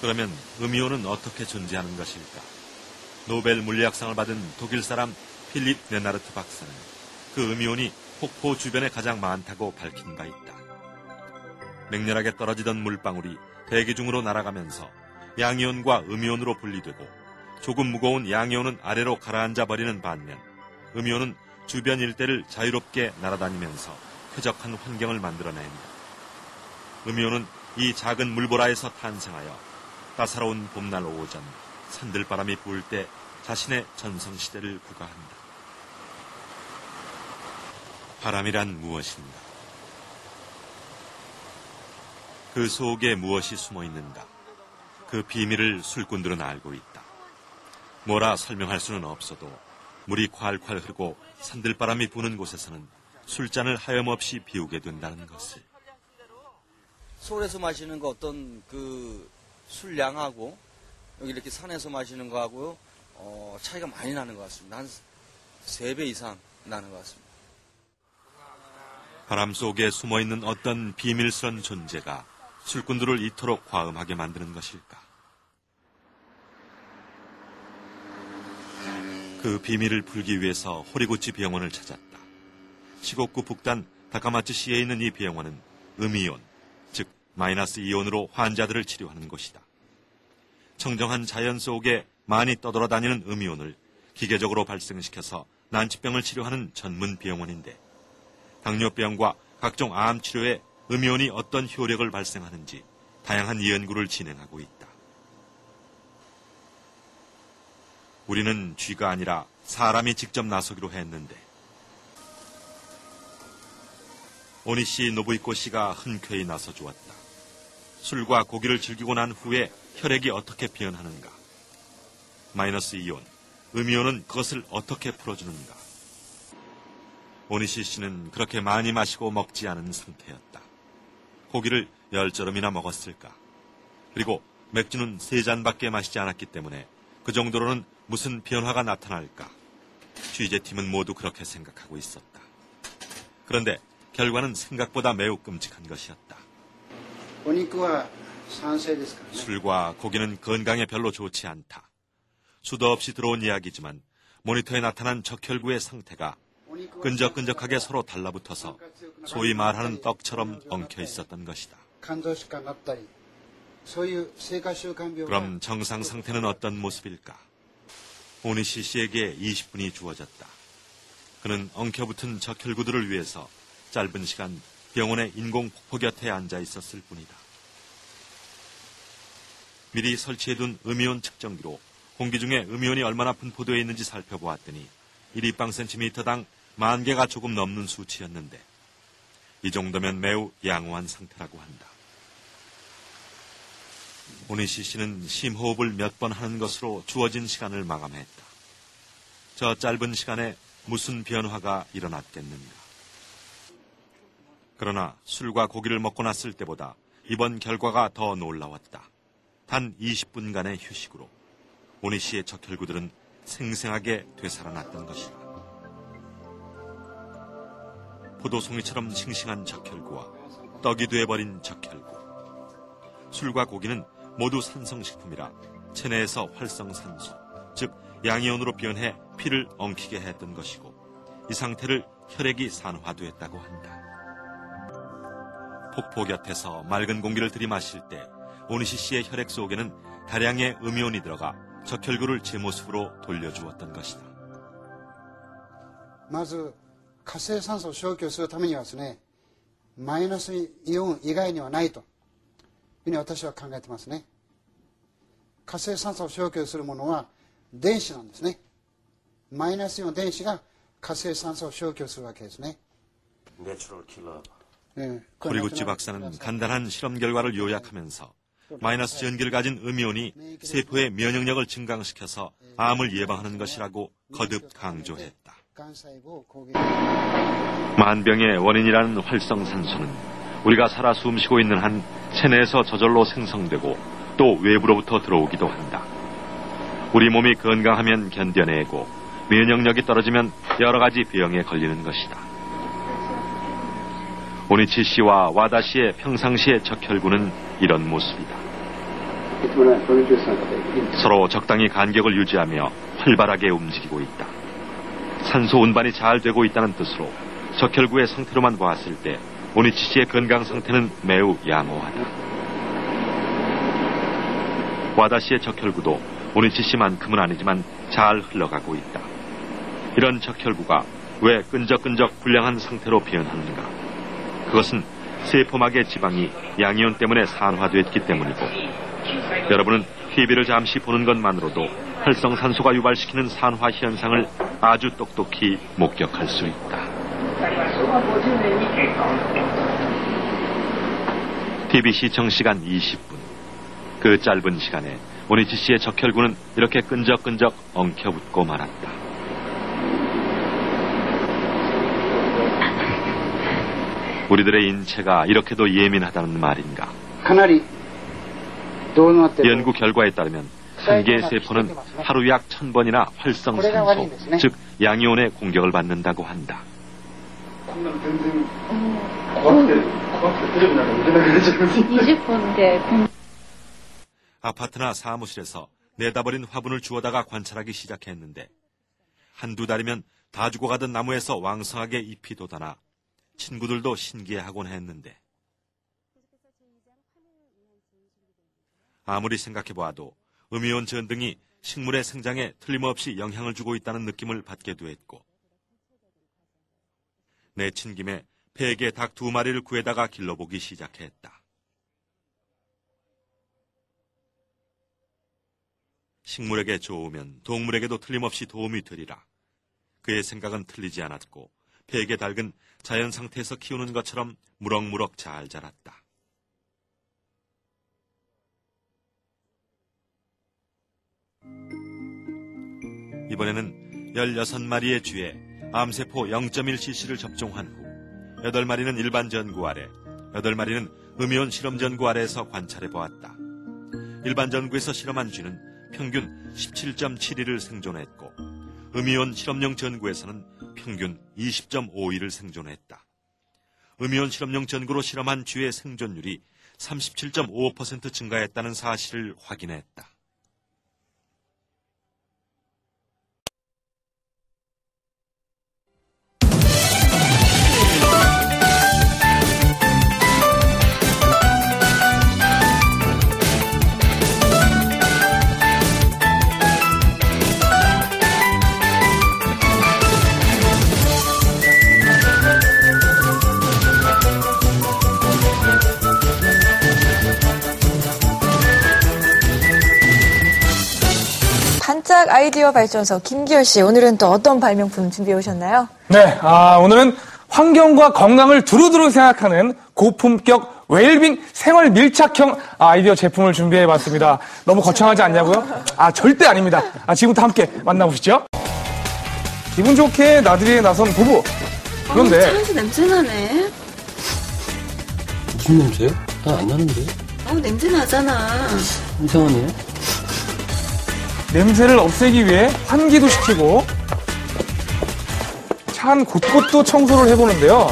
그러면 음이온은 어떻게 존재하는 것일까? 노벨 물리학상을 받은 독일 사람 필립 레나르트 박사는 그 음이온이 폭포 주변에 가장 많다고 밝힌 바 있다. 맹렬하게 떨어지던 물방울이 대기 중으로 날아가면서 양이온과 음이온으로 분리되고 조금 무거운 양이온은 아래로 가라앉아 버리는 반면 음이온은 주변 일대를 자유롭게 날아다니면서 쾌적한 환경을 만들어냅니다. 음이온은 이 작은 물보라에서 탄생하여 따사로운 봄날 오전 산들바람이 부을 때 자신의 전성시대를 구가한다. 바람이란 무엇인가? 그 속에 무엇이 숨어 있는가? 그 비밀을 술꾼들은 알고 있다. 뭐라 설명할 수는 없어도 물이 콸콸 흐르고 산들바람이 부는 곳에서는 술잔을 하염없이 비우게 된다는 것을. 서울에서 마시는 거 어떤 그 술량하고 여기 이렇게 산에서 마시는 거하고 차이가 많이 나는 것 같습니다. 한 3배 이상 나는 것 같습니다. 바람 속에 숨어있는 어떤 비밀스런 존재가 술꾼들을 이토록 과음하게 만드는 것일까? 그 비밀을 풀기 위해서 호리구치 병원을 찾았다. 시곡구 북단 다카마츠시에 있는 이 병원은 음이온, 즉 마이너스 이온으로 환자들을 치료하는 곳이다. 청정한 자연 속에 많이 떠돌아다니는 음이온을 기계적으로 발생시켜서 난치병을 치료하는 전문 병원인데 당뇨병과 각종 암 치료에 음이온이 어떤 효력을 발생하는지 다양한 연구를 진행하고 있다. 우리는 쥐가 아니라 사람이 직접 나서기로 했는데 오니시 노부이코 씨가 흔쾌히 나서 주었다. 술과 고기를 즐기고 난 후에 혈액이 어떻게 변하는가? 마이너스 이온, 음이온은 그것을 어떻게 풀어주는가? 오니시 씨는 그렇게 많이 마시고 먹지 않은 상태였다. 고기를 10저름이나 먹었을까? 그리고 맥주는 3잔밖에 마시지 않았기 때문에 그 정도로는 무슨 변화가 나타날까? 취재팀은 모두 그렇게 생각하고 있었다. 그런데 결과는 생각보다 매우 끔찍한 것이었다. 술과 고기는 건강에 별로 좋지 않다. 수도 없이 들어온 이야기지만 모니터에 나타난 적혈구의 상태가 끈적끈적하게 서로 달라붙어서 소위 말하는 떡처럼 엉켜 있었던 것이다. 그럼 정상 상태는 어떤 모습일까? 오니시 씨에게 20분이 주어졌다. 그는 엉켜붙은 적혈구들을 위해서 짧은 시간 병원의 인공 폭포 곁에 앉아 있었을 뿐이다. 미리 설치해둔 음이온 측정기로 공기 중에 음이온이 얼마나 분포되어 있는지 살펴보았더니 1立方cm당 10,000개가 조금 넘는 수치였는데 이 정도면 매우 양호한 상태라고 한다. 오니시 씨는 심호흡을 몇 번 하는 것으로 주어진 시간을 마감했다. 저 짧은 시간에 무슨 변화가 일어났겠는가. 그러나 술과 고기를 먹고 났을 때보다 이번 결과가 더 놀라웠다. 단 20분간의 휴식으로 오니시의 적혈구들은 생생하게 되살아났던 것이다. 포도송이처럼 싱싱한 적혈구와 떡이 되어버린 적혈구. 술과 고기는 모두 산성식품이라 체내에서 활성산소, 즉 양이온으로 변해 피를 엉키게 했던 것이고 이 상태를 혈액이 산화됐다고 한다. 폭포 곁에서 맑은 공기를 들이마실 때 오니시 씨의 혈액 속에는 다량의 음이온이 들어가 적혈구를 제 모습으로 돌려주었던 것이다. まず活性酸素を消去するためにはですね、マイナスイオン以外にはないというふうに私は考えてますね。活性酸素を消去するものは電子なんですね。マイナスイオン電子が活性酸素を消去するわけですね。 호리구치 박사는 간단한 실험 결과를 요약하면서 마이너스 전기를 가진 음이온이 세포의 면역력을 증강시켜서 암을 예방하는 것이라고 거듭 강조했다. 만병의 원인이라는 활성산소는 우리가 살아 숨쉬고 있는 한 체내에서 저절로 생성되고 또 외부로부터 들어오기도 한다. 우리 몸이 건강하면 견뎌내고 면역력이 떨어지면 여러 가지 병에 걸리는 것이다. 오니치 씨와 와다 씨의 평상시의 적혈구는 이런 모습이다. 서로 적당히 간격을 유지하며 활발하게 움직이고 있다. 산소 운반이 잘 되고 있다는 뜻으로 적혈구의 상태로만 보았을 때 오니치 씨의 건강 상태는 매우 양호하다. 와다 씨의 적혈구도 오니치 씨만큼은 아니지만 잘 흘러가고 있다. 이런 적혈구가 왜 끈적끈적 불량한 상태로 변하는가? 그것은 세포막의 지방이 양이온 때문에 산화됐기 때문이고, 여러분은 TV를 잠시 보는 것만으로도 활성산소가 유발시키는 산화 현상을 아주 똑똑히 목격할 수 있다. TV 시청 시간 20분. 그 짧은 시간에 오니치 씨의 적혈구는 이렇게 끈적끈적 엉켜붙고 말았다. 우리들의 인체가 이렇게도 예민하다는 말인가? 연구 결과에 따르면 한 개의 세포는 하루 약 1000번이나 활성산소, 즉 양이온의 공격을 받는다고 한다. 아파트나 사무실에서 내다버린 화분을 주워다가 관찰하기 시작했는데 한두 달이면 다 죽어가던 나무에서 왕성하게 잎이 돋아나 친구들도 신기해하곤 했는데, 아무리 생각해보아도 음이온 전등이 식물의 생장에 틀림없이 영향을 주고 있다는 느낌을 받게도 했고, 내친 김에 폐에게 닭 2마리를 구해다가 길러보기 시작했다. 식물에게 좋으면 동물에게도 틀림없이 도움이 되리라. 그의 생각은 틀리지 않았고 폐에게 닭은 자연 상태에서 키우는 것처럼 무럭무럭 잘 자랐다. 이번에는 16마리의 쥐에 암세포 0.1cc를 접종한 후 8마리는 일반 전구 아래, 8마리는 음이온 실험 전구 아래에서 관찰해 보았다. 일반 전구에서 실험한 쥐는 평균 17.72를 생존했고, 음이온 실험용 전구에서는 평균 20.52를 생존했다. 음이온 실험용 전구로 실험한 쥐의 생존율이 37.55% 증가했다는 사실을 확인했다. 반짝 아이디어 발전소 김기열 씨, 오늘은 또 어떤 발명품 준비해 오셨나요? 네, 오늘은 환경과 건강을 두루두루 생각하는 고품격 웰빙 생활 밀착형 아이디어 제품을 준비해봤습니다. 너무 거창하지 않냐고요? 절대 아닙니다. 지금부터 함께 만나보시죠. 기분 좋게 나들이에 나선 부부. 그런데 차에서 냄새 나네. 무슨 냄새요? 나 안 나는데. 냄새 나잖아. 이상하네. 냄새를 없애기 위해 환기도 시키고 차 안 곳곳도 청소를 해보는데요.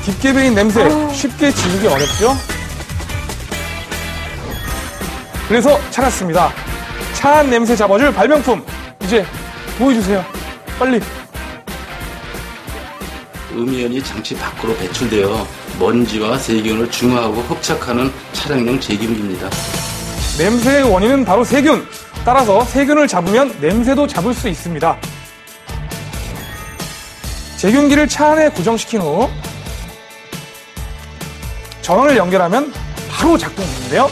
깊게 배인 냄새 쉽게 지우기 어렵죠? 그래서 찾았습니다. 차 안 냄새 잡아줄 발명품. 이제 보여주세요. 빨리. 음이온이 장치 밖으로 배출되어 먼지와 세균을 중화하고 흡착하는 차량용 제균기입니다. 냄새의 원인은 바로 세균. 따라서 세균을 잡으면 냄새도 잡을 수 있습니다. 제균기를 차 안에 고정시킨 후 전원을 연결하면 바로 작동되는데요.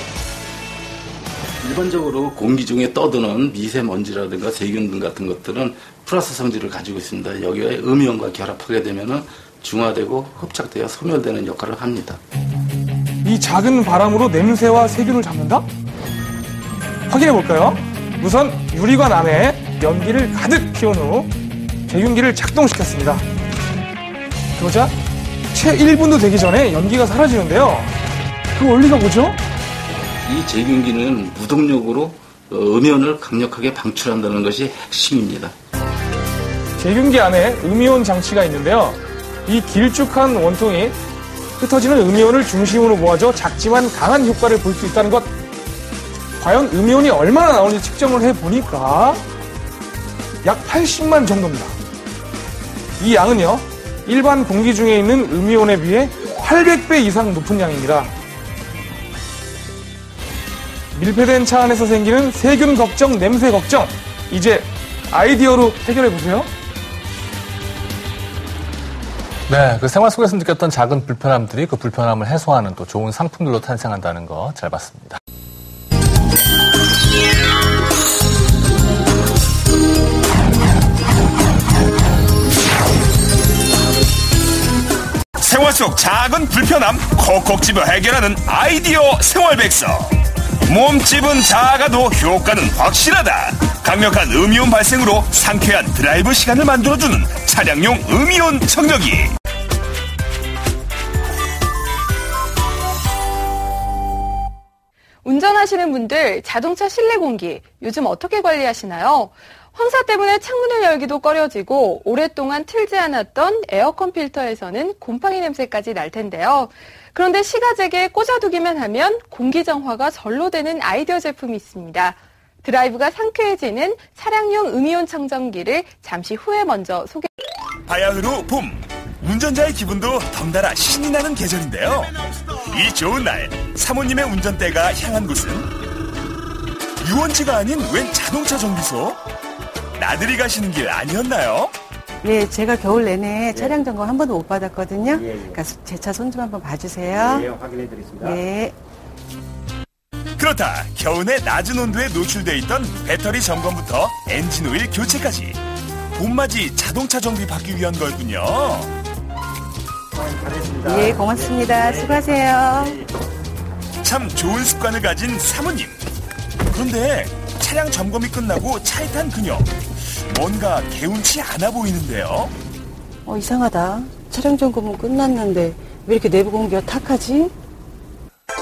일반적으로 공기 중에 떠도는 미세먼지라든가 세균 등 같은 것들은 플러스 성질을 가지고 있습니다. 여기가 음이온과 결합하게 되면 중화되고 흡착되어 소멸되는 역할을 합니다. 이 작은 바람으로 냄새와 세균을 잡는다? 확인해 볼까요? 우선 유리관 안에 연기를 가득 피운 후 제균기를 작동시켰습니다. 그러자 채 1분도 되기 전에 연기가 사라지는데요. 그 원리가 뭐죠? 이 제균기는 무동력으로 음이온을 강력하게 방출한다는 것이 핵심입니다. 제균기 안에 음이온 장치가 있는데요. 이 길쭉한 원통이 흩어지는 음이온을 중심으로 모아줘 작지만 강한 효과를 볼 수 있다는 것. 과연 음이온이 얼마나 나오는지 측정을 해보니까 약 80만 정도입니다. 이 양은요, 일반 공기 중에 있는 음이온에 비해 800배 이상 높은 양입니다. 밀폐된 차 안에서 생기는 세균 걱정, 냄새 걱정, 이제 아이디어로 해결해보세요. 네, 그 생활 속에서 느꼈던 작은 불편함들이 그 불편함을 해소하는 또 좋은 상품들로 탄생한다는 거 잘 봤습니다. 생활 속 작은 불편함 콕콕 집어 해결하는 아이디어 생활백서. 몸집은 작아도 효과는 확실하다. 강력한 음이온 발생으로 상쾌한 드라이브 시간을 만들어주는 차량용 음이온 청정기. 운전하시는 분들 자동차 실내 공기 요즘 어떻게 관리하시나요? 황사 때문에 창문을 열기도 꺼려지고 오랫동안 틀지 않았던 에어컨 필터에서는 곰팡이 냄새까지 날 텐데요. 그런데 시가잭에 꽂아두기만 하면 공기정화가 절로 되는 아이디어 제품이 있습니다. 드라이브가 상쾌해지는 차량용 음이온 청정기를 잠시 후에 먼저 바야흐로 봄, 운전자의 기분도 덩달아 신이 나는 계절인데요. 이 좋은 날, 사모님의 운전대가 향한 곳은 유원지가 아닌 웬 자동차 정비소? 나들이 가시는 길 아니었나요? 네, 제가 겨울 내내 차량 점검 한 번도 못 받았거든요. 그러니까 제 차 손 좀 한번 봐주세요. 네, 확인해드리겠습니다. 네. 그렇다, 겨우내 낮은 온도에 노출돼 있던 배터리 점검부터 엔진 오일 교체까지 봄맞이 자동차 정비 받기 위한 거였군요. 잘했습니다. 네, 고맙습니다. 수고하세요. 참 좋은 습관을 가진 사모님. 그런데 차량 점검이 끝나고 차에 탄 그녀, 뭔가 개운치 않아 보이는데요. 이상하다. 차량 점검은 끝났는데 왜 이렇게 내부 공기가 탁하지?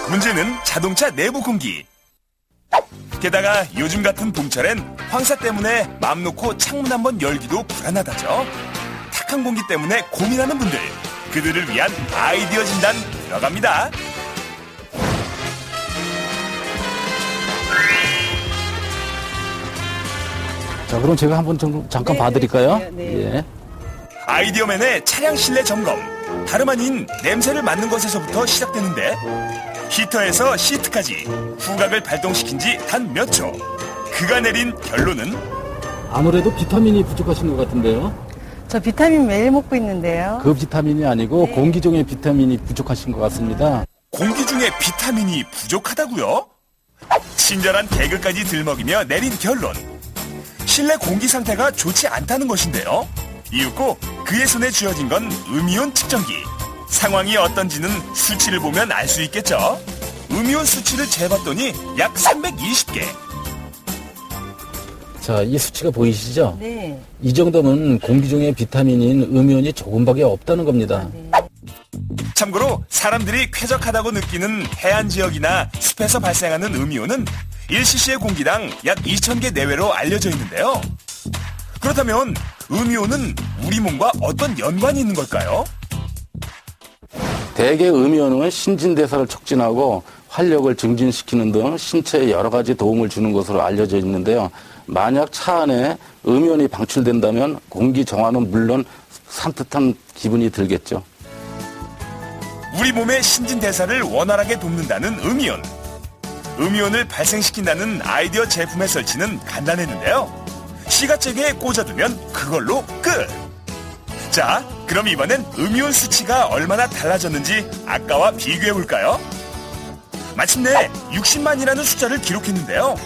문제는 자동차 내부 공기. 게다가 요즘 같은 봄철엔 황사 때문에 맘 놓고 창문 한번 열기도 불안하다죠. 탁한 공기 때문에 고민하는 분들, 그들을 위한 아이디어 진단 들어갑니다. 자, 그럼 제가 한번 잠깐 봐드릴까요? 네. 예. 아이디어맨의 차량 실내 점검. 다름 아닌 냄새를 맡는 것에서부터 시작되는데 히터에서 시트까지 후각을 발동시킨 지 단 몇 초. 그가 내린 결론은 아무래도 비타민이 부족하신 것 같은데요. 저 비타민 매일 먹고 있는데요. 그 비타민이 아니고 공기 중에 비타민이 부족하신 것 같습니다. 공기 중에 비타민이 부족하다고요? 친절한 개그까지 들먹이며 내린 결론. 실내 공기 상태가 좋지 않다는 것인데요. 이윽고 그의 손에 쥐어진 건 음이온 측정기. 상황이 어떤지는 수치를 보면 알 수 있겠죠. 음이온 수치를 재봤더니 약 320개. 자, 이 수치가 보이시죠? 네. 이 정도면 공기 중에 비타민인 음이온이 조금밖에 없다는 겁니다. 참고로 사람들이 쾌적하다고 느끼는 해안 지역이나 숲에서 발생하는 음이온은 1cc의 공기당 약 2,000개 내외로 알려져 있는데요. 그렇다면 음이온은 우리 몸과 어떤 연관이 있는 걸까요? 대개 음이온은 신진대사를 촉진하고 활력을 증진시키는 등 신체에 여러 가지 도움을 주는 것으로 알려져 있는데요. 만약 차 안에 음이온이 방출된다면 공기 정화는 물론 산뜻한 기분이 들겠죠. 우리 몸의 신진대사를 원활하게 돕는다는 음이온. 음이온을 발생시킨다는 아이디어 제품의 설치는 간단했는데요. 시가잭에 꽂아두면 그걸로 끝! 자, 그럼 이번엔 음이온 수치가 얼마나 달라졌는지 아까와 비교해볼까요? 마침내 60만이라는 숫자를 기록했는데요.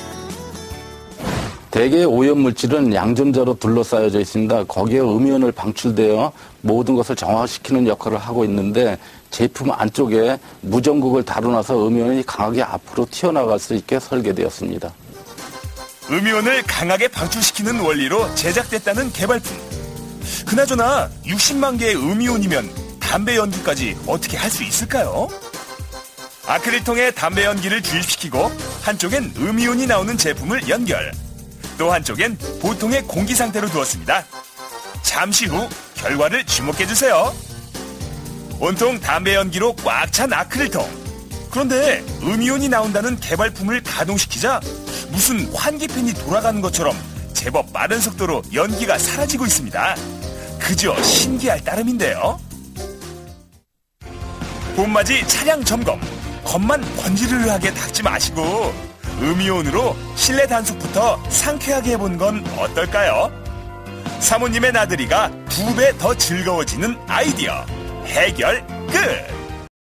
대개 오염물질은 양전자로 둘러싸여져 있습니다. 거기에 음이온을 방출되어 모든 것을 정화시키는 역할을 하고 있는데 제품 안쪽에 무전극을 다뤄놔서 음이온이 강하게 앞으로 튀어나갈 수 있게 설계되었습니다. 음이온을 강하게 방출시키는 원리로 제작됐다는 개발품. 그나저나 60만 개의 음이온이면 담배 연기까지 어떻게 할 수 있을까요? 아크릴통에 담배 연기를 주입시키고 한쪽엔 음이온이 나오는 제품을 연결. 또 한쪽엔 보통의 공기 상태로 두었습니다. 잠시 후 결과를 주목해주세요. 온통 담배 연기로 꽉 찬 아크릴통. 그런데 음이온이 나온다는 개발품을 가동시키자 무슨 환기팬이 돌아가는 것처럼 제법 빠른 속도로 연기가 사라지고 있습니다. 그저 신기할 따름인데요. 봄맞이 차량 점검. 겉만 번지르르하게 닦지 마시고 음이온으로 실내 단속부터 상쾌하게 해본 건 어떨까요? 사모님의 나들이가 2배 더 즐거워지는 아이디어 해결 끝!